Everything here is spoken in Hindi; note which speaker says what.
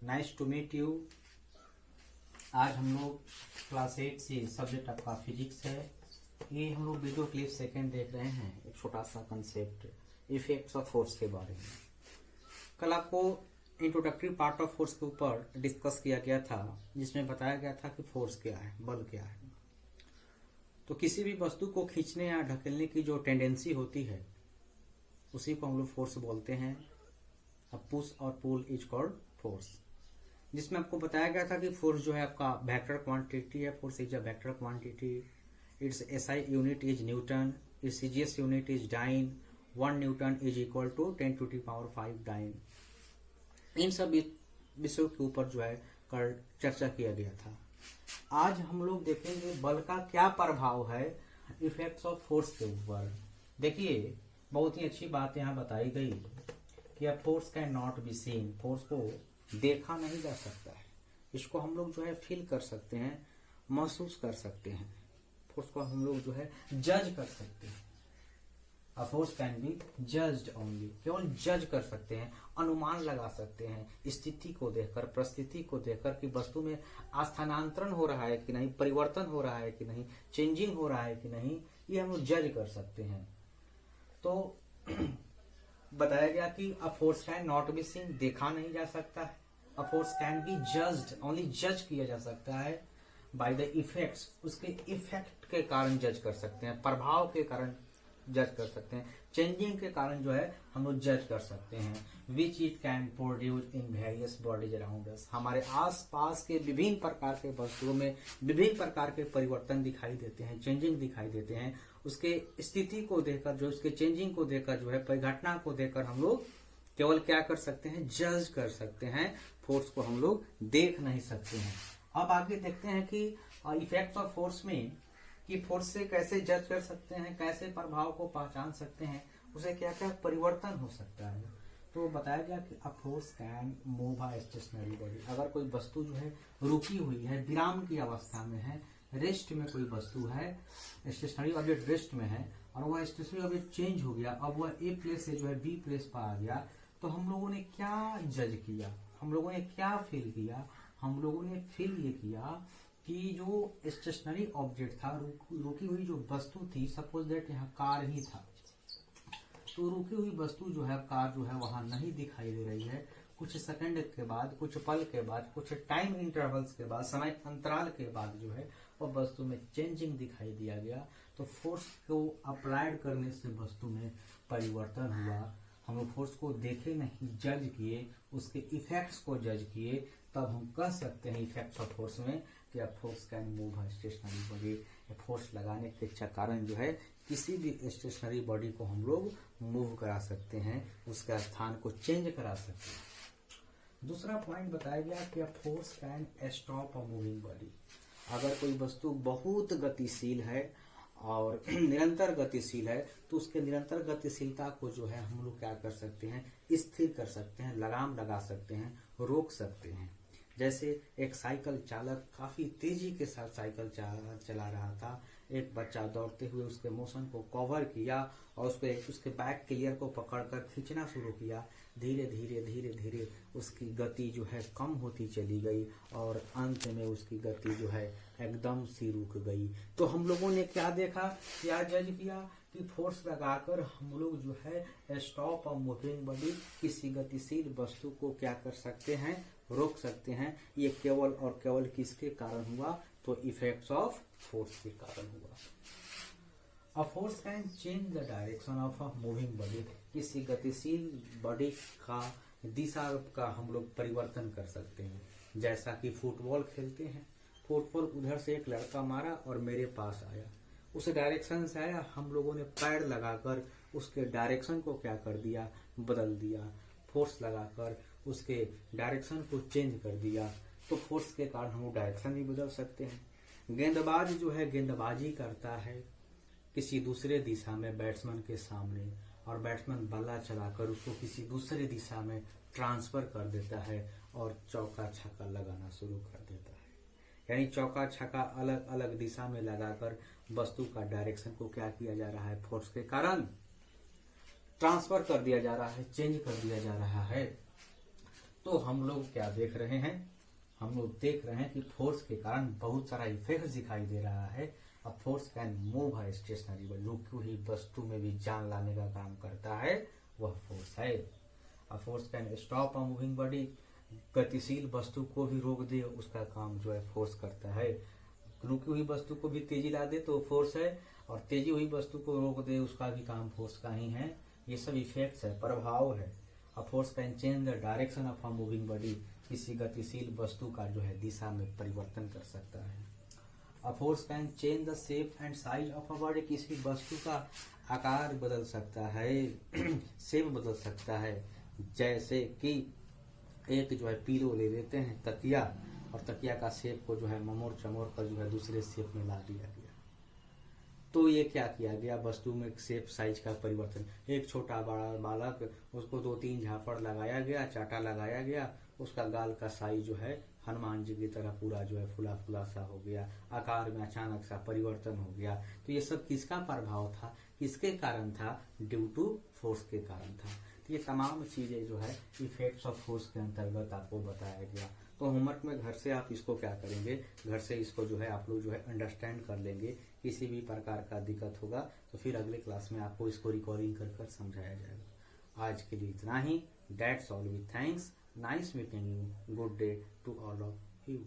Speaker 1: Nice to meet you. आज हम लोग क्लास 8 से सब्जेक्ट आपका फिजिक्स है। ये हम लोग वीडियो क्लिप सेकंड देख रहे हैं। एक छोटा सा कंसेप्ट इफेक्ट्स ऑफ फोर्स के बारे में। कल आपको इंट्रोडक्टरी पार्ट ऑफ फोर्स के ऊपर डिस्कस किया गया था, जिसमें बताया गया था कि फोर्स क्या है, बल क्या है। तो किसी भी वस्तु को खींचने या ढकेलने की जो टेंडेंसी होती है उसी को हम लोग फोर्स बोलते हैं। अब पुश और पुल इज कॉल्ड फोर्स, जिसमें आपको बताया गया था कि फोर्स जो है आपका वेक्टर क्वांटिटी है। Force is a vector quantity. Its SI unit is newton, its CGS unit is dyne. 1 newton is equal to 10⁵ dyne. इन सब विषयों के ऊपर जो है कल चर्चा किया गया था। आज हम लोग देखेंगे बल का क्या प्रभाव है इफेक्ट्स ऑफ फोर्स के ऊपर। देखिए, बहुत ही अच्छी बात यहाँ बताई गई कि force can not be seen. Force को देखा नहीं जा सकता है, इसको हम लोग जो है फील कर सकते हैं, महसूस कर सकते हैं। फोर्स को हम लोग जो है जज कर सकते हैं। अ force can be judged only, केवल जज कर सकते हैं, अनुमान लगा सकते हैं स्थिति को देखकर, परिस्थिति को देखकर कि वस्तु में स्थानांतरण हो रहा है कि नहीं, परिवर्तन हो रहा है कि नहीं, चेंजिंग हो रहा है कि नहीं, ये हम लोग जज कर सकते हैं। तो बताया गया कि a force can not be seen, देखा नहीं जा सकता है। अ force can be judged, only जज किया जा सकता है बाय द इफेक्ट्स, उसके इफेक्ट के कारण जज कर सकते हैं, प्रभाव के कारण जज कर सकते हैं, चेंजिंग के कारण जो है हम लोग जज कर सकते हैं। Which it can produce in various bodies around us, हमारे आस पास के विभिन्न प्रकार के वस्तुओं में विभिन्न प्रकार के परिवर्तन दिखाई देते हैं, चेंजिंग दिखाई देते हैं। उसके स्थिति को देखकर, जो उसके चेंजिंग को देखकर जो है, परिघटना को देखकर हम लोग केवल क्या कर सकते हैं, जज कर सकते हैं। फोर्स को हम लोग देख नहीं सकते हैं। अब आगे देखते हैं कि इफेक्ट्स ऑफ फोर्स में कि फोर्स से कैसे जज कर सकते हैं, कैसे प्रभाव को पहचान सकते हैं, उसे क्या क्या परिवर्तन हो सकता है। तो बताया गया कि a force can move a stationary body. अगर कोई वस्तु जो है रुकी हुई है, विराम की अवस्था में है, रेस्ट में कोई वस्तु है, स्टेशनरी ऑब्जेक्ट रेस्ट में है और वह स्टेशनरी ऑब्जेक्ट चेंज हो गया, अब वह ए प्लेस से जो है बी प्लेस पर आ गया, तो हम लोगों ने क्या जज किया, हम लोगों ने क्या फील किया, हम लोगों ने फील ये किया कि जो स्टेशनरी ऑब्जेक्ट था, रुकी हुई जो वस्तु थी, सपोज दैट यहाँ कार ही था, तो रुकी हुई वस्तु जो है, कार जो है वहां नहीं दिखाई दे रही है। कुछ सेकंड के बाद, कुछ पल के बाद, कुछ टाइम इंटरवल्स के बाद, समय अंतराल के बाद जो है वह वस्तु में चेंजिंग दिखाई दिया गया। तो फोर्स को अप्लाइड करने से वस्तु में परिवर्तन हुआ। हम लोग फोर्स को देखे नहीं, जज किए, उसके इफेक्ट्स को जज किए, तब हम कह सकते हैं इफेक्ट्स ऑफ फोर्स में कि force can move a stationary body. Force लगाने के कारण जो है किसी भी स्टेशनरी बॉडी को हम लोग मूव करा सकते हैं, उसका स्थान को चेंज करा सकते हैं। दूसरा पॉइंट बताया गया कि force can stop a moving body. अगर कोई वस्तु बहुत गतिशील है और निरंतर गतिशील है, तो उसके निरंतर गतिशीलता को जो है हम लोग क्या कर सकते हैं, स्थिर कर सकते हैं, लगाम लगा सकते हैं, रोक सकते हैं। जैसे एक साइकिल चालक काफी तेजी के साथ साइकिल चला रहा था, एक बच्चा दौड़ते हुए उसके मोशन को कवर किया और उसके बैक क्लियर को पकड़कर खींचना शुरू किया। धीरे धीरे धीरे धीरे उसकी गति जो है कम होती चली गई और अंत में उसकी गति जो है एकदम सी रुक गई। तो हम लोगों ने क्या देखा, क्या जज किया कि फोर्स लगाकर हम लोग जो है स्टॉप अ मूविंग बॉडी, किसी गतिशील वस्तु को क्या कर सकते हैं, रोक सकते हैं। ये केवल और केवल किसके कारण हुआ, तो इफेक्ट्स ऑफ फोर्स के कारण हुआ। अ force can change the direction of a moving body. किसी गतिशील बॉडी का दिशा का हम लोग परिवर्तन कर सकते हैं। जैसा कि फुटबॉल खेलते हैं, फुटबॉल उधर से एक लड़का मारा और मेरे पास आया, उस डायरेक्शन से आया, हम लोगों ने पैर लगाकर उसके डायरेक्शन को क्या कर दिया, बदल दिया। फोर्स लगाकर उसके डायरेक्शन को चेंज कर दिया। तो फोर्स के कारण हम लोग डायरेक्शन भी बदल सकते हैं। गेंदबाज जो है गेंदबाजी करता है किसी दूसरे दिशा में बैट्समैन के सामने, और बैट्समैन बल्ला चलाकर उसको किसी दूसरे दिशा में ट्रांसफर कर देता है और चौका छक्का लगाना शुरू कर देता है। यानी चौका छक्का अलग अलग दिशा में लगाकर वस्तु का डायरेक्शन को क्या किया जा रहा है, फोर्स के कारण ट्रांसफर कर दिया जा रहा है, चेंज कर दिया जा रहा है। तो हम लोग क्या देख रहे हैं, हम लोग देख रहे हैं कि फोर्स के कारण बहुत सारा इफेक्ट दिखाई दे रहा है। अब फोर्स कैन मूव है स्टेशनरी, रुकी हुई वस्तु में भी जान लाने का काम करता है, वह फोर्स है। अब force can stop a moving body, गतिशील वस्तु को भी रोक दे, उसका काम जो है फोर्स करता है। रुकी हुई वस्तु को भी तेजी ला दे तो फोर्स है, और तेजी हुई वस्तु को रोक दे उसका भी काम फोर्स का ही है। ये सब इफेक्ट्स है, प्रभाव है। अ force can change the direction of a moving body, किसी गतिशील वस्तु का जो है दिशा में परिवर्तन कर सकता है। अ force can change the shape and size of a body, किसी वस्तु का आकार बदल सकता है, शेप बदल सकता है। जैसे कि एक जो है पिलो ले लेते हैं, तकिया, और तकिया का शेप को जो है ममोड़ चमोड़ कर जो है दूसरे शेप में ला दिया गया। तो ये क्या किया गया, वस्तु में शेप साइज का परिवर्तन। एक छोटा बड़ा बालक, उसको 2-3 झापड़ लगाया गया, चाटा लगाया गया, उसका गाल का साइज जो है हनुमान जी की तरह पूरा जो है फुला फुला सा हो गया, आकार में अचानक सा परिवर्तन हो गया। तो ये सब किसका प्रभाव था, किसके कारण था, ड्यू टू फोर्स के कारण था। तो ये तमाम चीजें जो है इफेक्ट्स ऑफ फोर्स के अंतर्गत आपको बताया गया। तो होमवर्क में घर से आप इसको क्या करेंगे, घर से इसको जो है आप लोग जो है अंडरस्टैंड कर लेंगे। किसी भी प्रकार का दिक्कत होगा तो फिर अगले क्लास में आपको इसको रिकॉर्डिंग कर कर समझाया जाएगा। आज के लिए इतना ही। That's all, with thanks, nice meeting you, good day to all of you.